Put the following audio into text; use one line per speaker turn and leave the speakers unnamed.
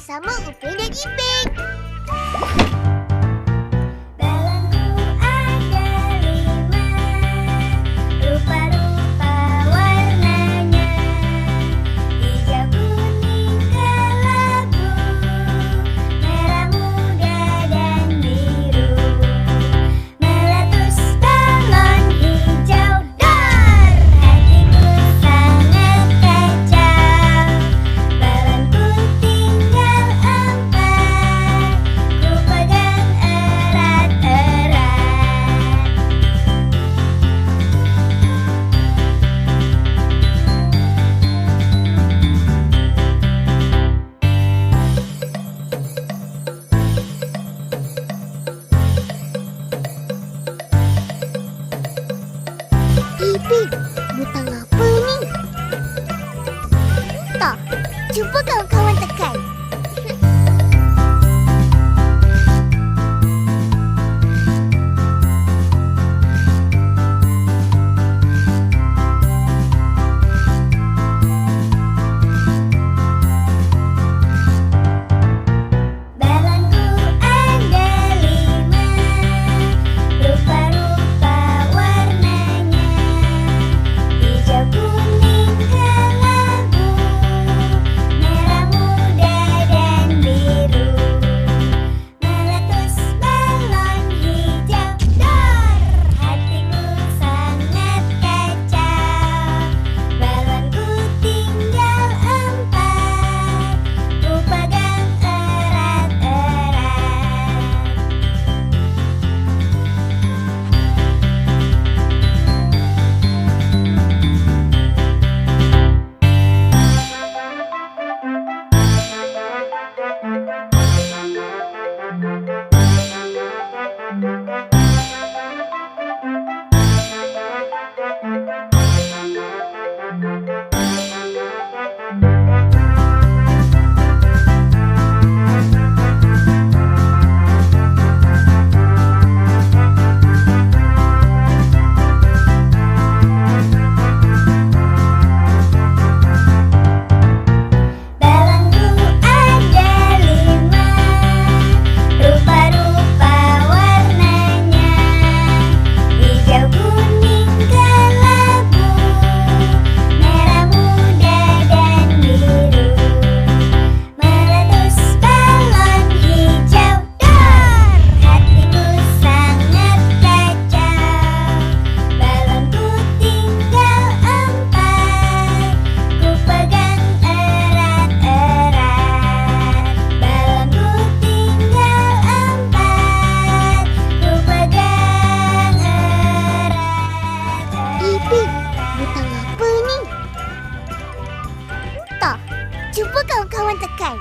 bersama Upin dan Ipin.
Balonku ada 5, rupa-rupa warnanya, hijau, kuning, kelabu, merah muda dan biru. Meletus balon hijau, dor! Hatiku sangat kacau. Balonku tinggal 4, ku pegang erat-erat.
Ipin, butang apa ni? Tak, cuba kawan-kawan tekan.
Balonku ada 5, rupa-rupa warnanya, hijau, kuning, kelabu, merah muda dan biru. Meletus balon hijau, dor! Hatiku sangat kacau. Balonku tinggal 4, ku pegang erat-erat. Balonku ada 5, rupa-rupa warnanya, hijau, kuning, kelabu, merah muda dan biru. Meletus balon hijau, dor! Hatiku sangat kacau. Balonku tinggal 4, ku pegang erat-erat. Balonku tinggal 4, ku pegang erat-erat.
Ipin, butang apa ni? Tak, cuba kawan-kawan tekan.